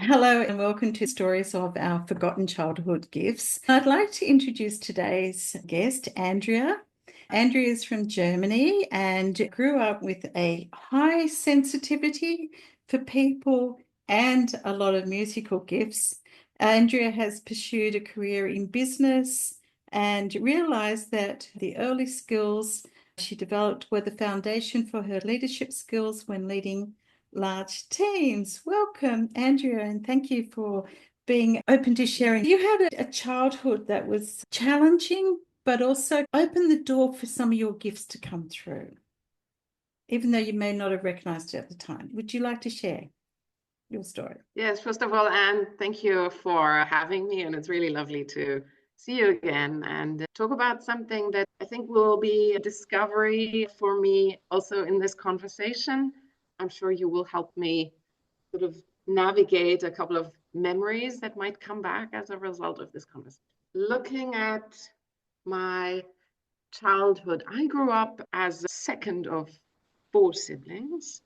Hello and welcome to Stories of Our Forgotten Childhood Gifts. I'd like to introduce today's guest, Andrea. Andrea is from Germany and grew up with a high sensitivity for people and a lot of musical gifts. Andrea has pursued a career in business and realized that the early skills she developed were the foundation for her leadership skills when leading large teams. Welcome, Andrea, and thank you for being open to sharing. You had a childhood that was challenging, but also opened the door for some of your gifts to come through, even though you may not have recognized it at the time. Would you like to share your story? Yes, first of all, Anne, thank you for having me. And it's really lovely to see you again and talk about something that I think will be a discovery for me also in this conversation. I'm sure you will help me sort of navigate a couple of memories that might come back as a result of this conversation. Looking at my childhood, I grew up as a second of four siblings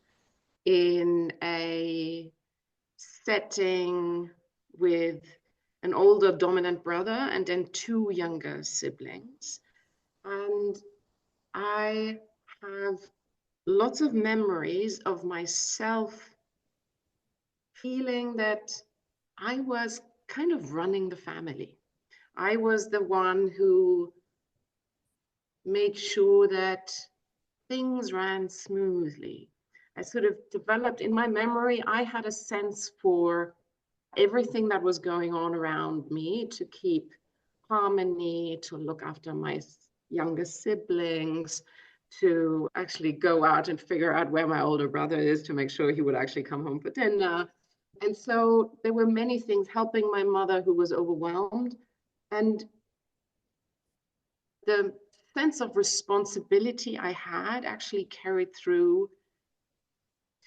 in a setting with an older dominant brother and then two younger siblings. And I have lots of memories of myself feeling that I was kind of running the family. I was the one who made sure that things ran smoothly. I sort of developed in my memory, I had a sense for everything that was going on around me to keep harmony, to look after my younger siblings, to actually go out and figure out where my older brother is to make sure he would actually come home for dinner. And so there were many things helping my mother who was overwhelmed. And the sense of responsibility I had actually carried through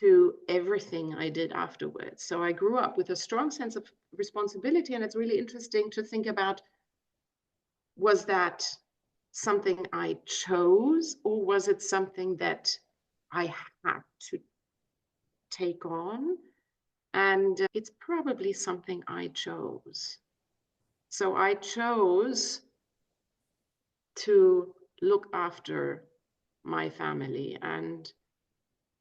to everything I did afterwards. So I grew up with a strong sense of responsibility, and it's really interesting to think about, was that something I chose, or was it something that I had to take on? And it's probably something I chose. So I chose to look after my family, and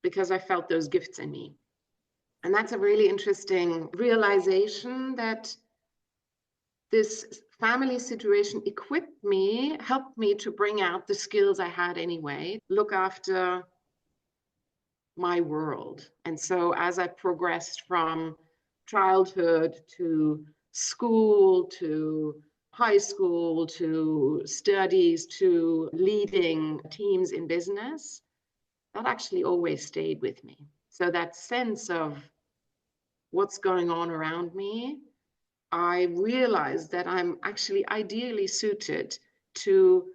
because I felt those gifts in me. And that's a really interesting realization that this family situation equipped me, helped me to bring out the skills I had anyway, look after my world. And so as I progressed from childhood to school to high school to studies to leading teams in business, that actually always stayed with me. So that sense of what's going on around me, I realized that I'm actually ideally suited to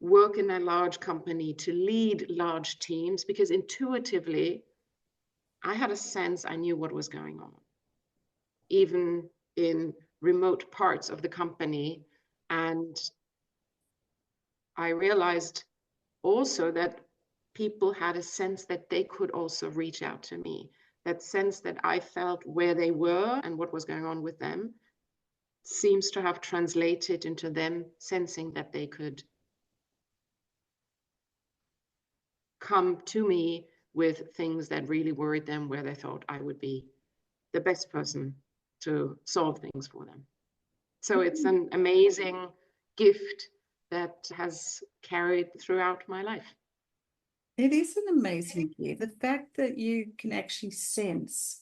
work in a large company, to lead large teams, because intuitively, I had a sense I knew what was going on, even in remote parts of the company. And I realized also that people had a sense that they could also reach out to me, that sense that I felt where they were and what was going on with them seems to have translated into them sensing that they could come to me with things that really worried them, where they thought I would be the best person to solve things for them. So it's an amazing gift that has carried throughout my life. It is an amazing gift. The fact that you can actually sense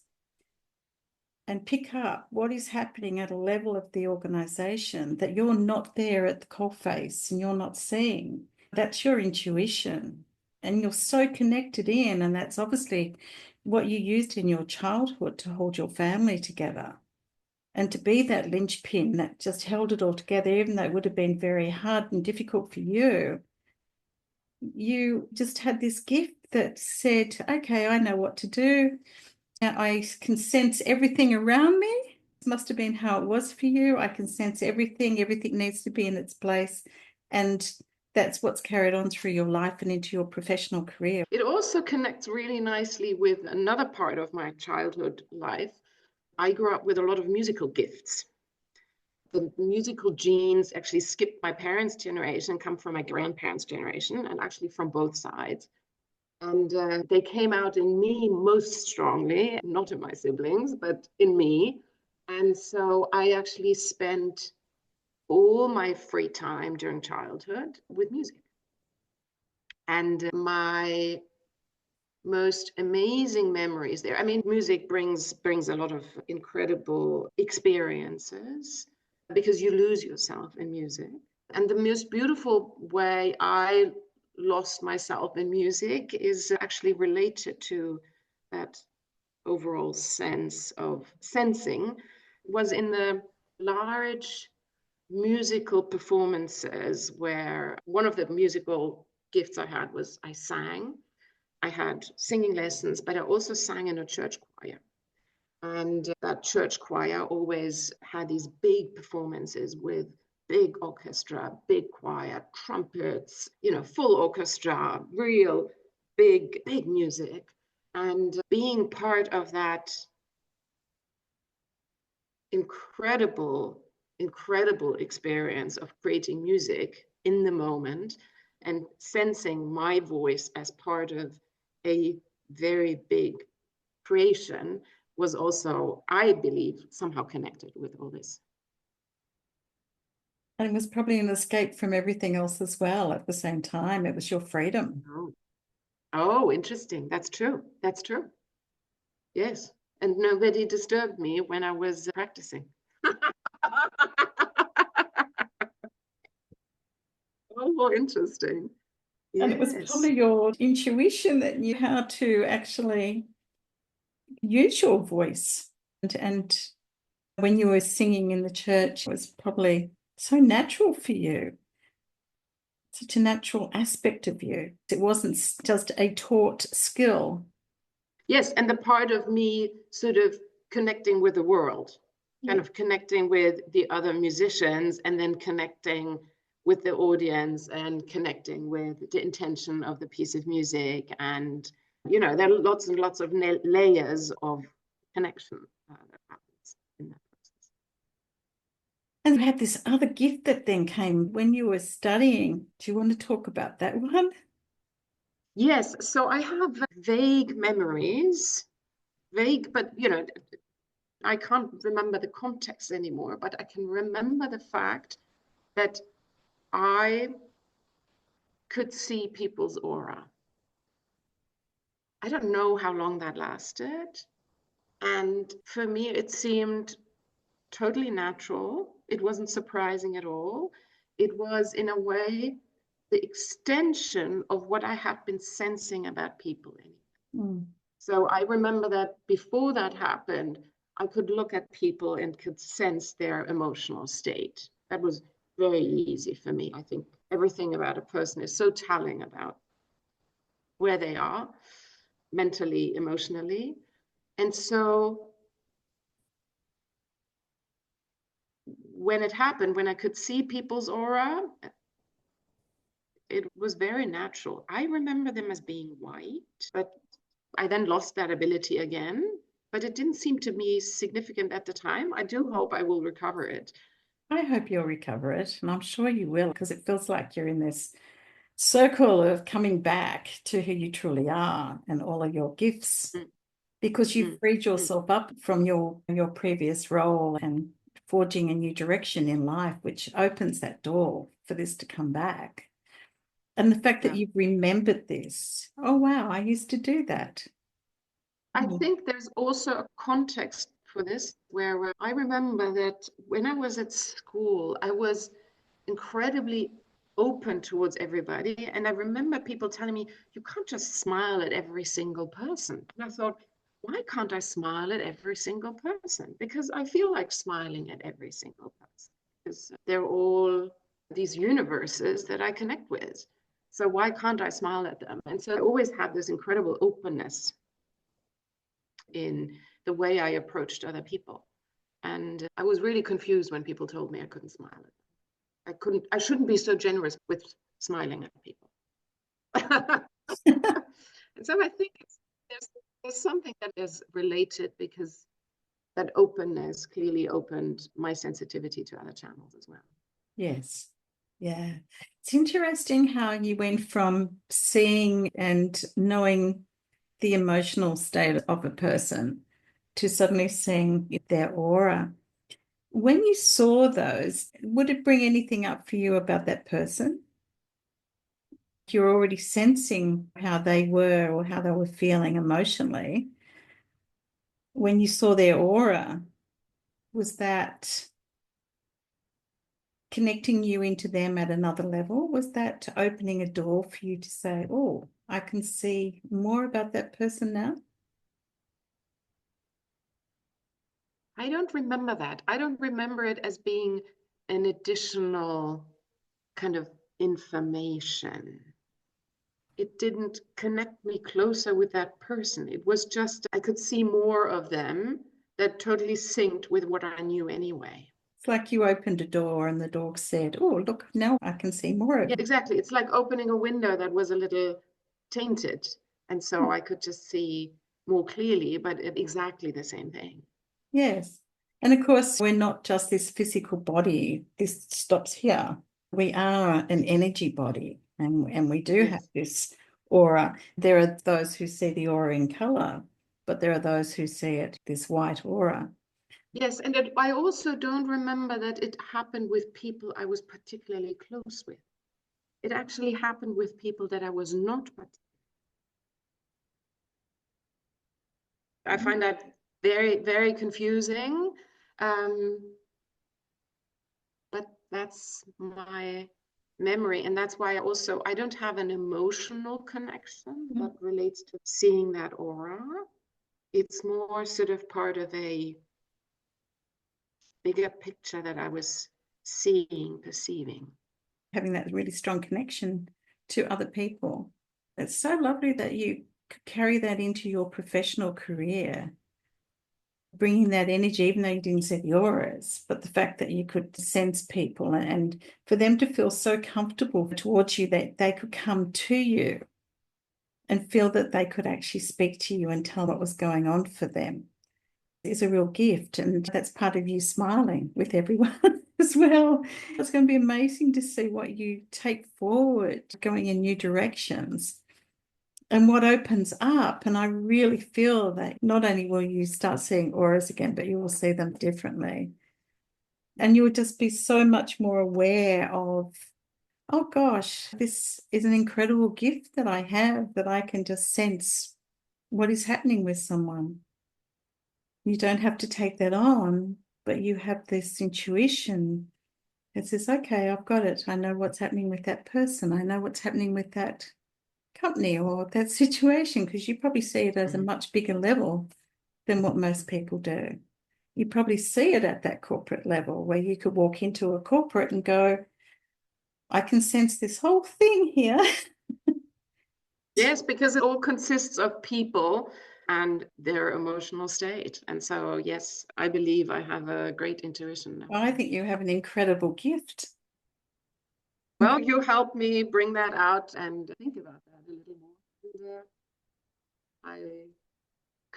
and pick up what is happening at a level of the organization that you're not there at the coalface and you're not seeing. That's your intuition. And you're so connected in, and that's obviously what you used in your childhood to hold your family together and to be that linchpin that just held it all together, even though it would have been very hard and difficult for you. You just had this gift that said, okay, I know what to do. I can sense everything around me. This must have been how it was for you. I can sense everything. Everything needs to be in its place. And that's what's carried on through your life and into your professional career. It also connects really nicely with another part of my childhood life, I grew up with a lot of musical gifts. The musical genes actually skipped my parents' generation, come from my grandparents' generation, and actually from both sides. And they came out in me most strongly, not in my siblings, but in me. And so I actually spent all my free time during childhood with music. And my most amazing memories there. I mean, music brings a lot of incredible experiences because you lose yourself in music. And the most beautiful way I lost myself in music is actually related to that overall sense of sensing, was in the large musical performances where one of the musical gifts I had was I sang. I had singing lessons, but I also sang in a church choir. And that church choir always had these big performances with big orchestra, big choir, trumpets, full orchestra, real big music. And being part of that incredible experience of creating music in the moment and sensing my voice as part of a very big creation was also, I believe, somehow connected with all this. And it was probably an escape from everything else as well at the same time. It was your freedom. Oh, interesting. That's true. Yes. And nobody disturbed me when I was practicing. Oh, interesting. And it was Yes. probably your intuition that knew how to actually use your voice. And when you were singing in the church, it was probably so natural for you, such a natural aspect of you. It wasn't just a taught skill. Yes, and the part of me sort of connecting with the world, kind of connecting with the other musicians, and then connecting with the audience and connecting with the intention of the piece of music. And, there are lots and lots of layers of connection that happens in that process. And you had this other gift that then came when you were studying. Do you want to talk about that one? Yes, so I have vague memories, but I can't remember the context anymore, but I can remember the fact that I could see people's aura. I don't know how long that lasted. And for me, it seemed totally natural. It wasn't surprising at all. It was, in a way, the extension of what I had been sensing about people in. Mm. So I remember that before that happened, I could look at people and could sense their emotional state. That was very easy for me. I think everything about a person is so telling about where they are mentally, emotionally. And so when it happened, when I could see people's aura, it was very natural. I remember them as being white, but I then lost that ability again. But it didn't seem to me significant at the time. I do hope I will recover it. I hope you'll recover it, and I'm sure you will, because it feels like you're in this circle of coming back to who you truly are and all of your gifts, because you've freed yourself up from your previous role and forging a new direction in life, which opens that door for this to come back. And the fact that you've remembered this, oh wow, I used to do that. I think there's also a context for this where I remember that when I was at school, I was incredibly open towards everybody. And I remember people telling me, you can't just smile at every single person. And I thought, why can't I smile at every single person? Because I feel like smiling at every single person, because they're all these universes that I connect with. So why can't I smile at them? And so I always had this incredible openness in the way I approached other people. And I was really confused when people told me I couldn't smile at them. I shouldn't be so generous with smiling at people. And so I think there's something that is related, because that openness clearly opened my sensitivity to other channels as well. Yes. Yeah. It's interesting how you went from seeing and knowing the emotional state of a person to suddenly seeing their aura. When you saw those, would it bring anything up for you about that person? You're already sensing how they were or how they were feeling emotionally. When you saw their aura, was that connecting you into them at another level? Was that opening a door for you to say, oh, I can see more about that person now? I don't remember that. I don't remember it as being an additional kind of information. It didn't connect me closer with that person. It was just, I could see more of them that totally synced with what I knew anyway. It's like you opened a door and the dog said, oh, look, now I can see more of Yeah, you. exactly. It's like opening a window that was a little tainted. And so I could just see more clearly, but exactly the same thing. Yes. And of course, we're not just this physical body. This stops here. We are an energy body and we do have Yes. this aura. There are those who see the aura in color, but there are those who see it, this white aura. Yes, and I also don't remember that it happened with people I was particularly close with. It actually happened with people that I was not. I find that very, very confusing. But that's my memory. And that's why I don't have an emotional connection that relates to seeing that aura. It's more sort of part of a bigger picture that I was seeing, perceiving. Having that really strong connection to other people. It's so lovely that you could carry that into your professional career, bringing that energy, even though you didn't see the auras, but the fact that you could sense people and for them to feel so comfortable towards you that they could come to you and feel that they could actually speak to you and tell what was going on for them is a real gift. And that's part of you smiling with everyone as well. It's going to be amazing to see what you take forward, going in new directions and what opens up. And I really feel that not only will you start seeing auras again, but you will see them differently. And you will just be so much more aware of, oh gosh, this is an incredible gift that I have, that I can just sense what is happening with someone. You don't have to take that on, but you have this intuition that says, okay, I've got it. I know what's happening with that person. I know what's happening with that company or that situation, because you probably see it as a much bigger level than what most people do. You probably see it at that corporate level where you could walk into a corporate and go, I can sense this whole thing here. Yes, because it all consists of people and their emotional state. And so, yes, I believe I have a great intuition. I think you have an incredible gift. Well, you helped me bring that out and think about that a little more. And, I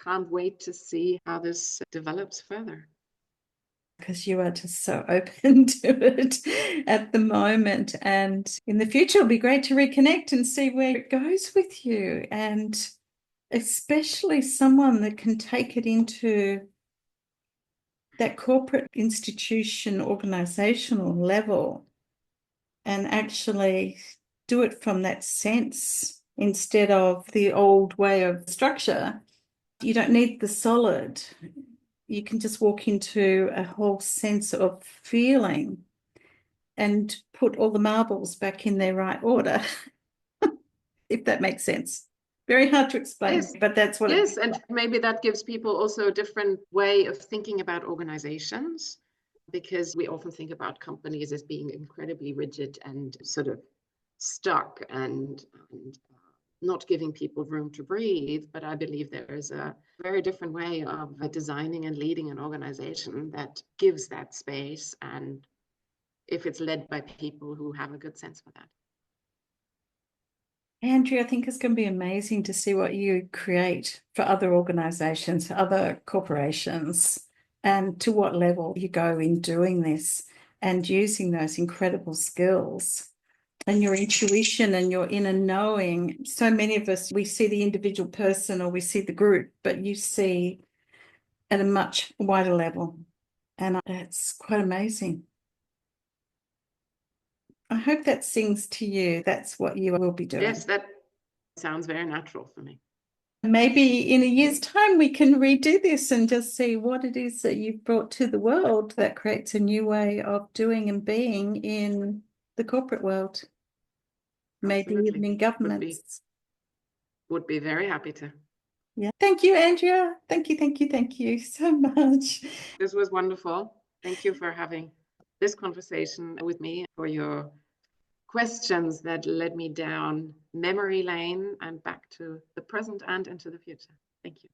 can't wait to see how this develops further. Because you are just so open to it at the moment. And in the future, it'll be great to reconnect and see where it goes with you. And especially someone that can take it into that corporate institution, organizational level and actually do it from that sense instead of the old way of structure. You don't need the solid. You can just walk into a whole sense of feeling and put all the marbles back in their right order, if that makes sense. Very hard to explain, Yes. but that's what Yes, and maybe that gives people also a different way of thinking about organizations, because we often think about companies as being incredibly rigid and sort of stuck and not giving people room to breathe. But I believe there is a very different way of designing and leading an organization that gives that space, and if it's led by people who have a good sense for that. Andrea, I think it's going to be amazing to see what you create for other organizations, for other corporations. and to what level you go in doing this and using those incredible skills and your intuition and your inner knowing. So many of us, we see the individual person or we see the group, but you see at a much wider level. And it's quite amazing. I hope that sings to you. That's what you will be doing. Yes, that sounds very natural for me. Maybe in a year's time, we can redo this and just see what it is that you've brought to the world that creates a new way of doing and being in the corporate world. Maybe Absolutely. even in governments. Would be very happy to. Yeah. Thank you, Andrea. Thank you so much. This was wonderful. Thank you for having this conversation with me, for your questions that led me down memory lane and back to the present and into the future. Thank you.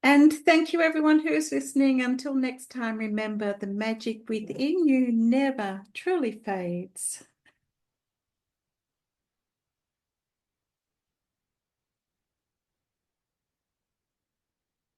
And thank you, everyone who is listening. Until next time, remember the magic within you never truly fades.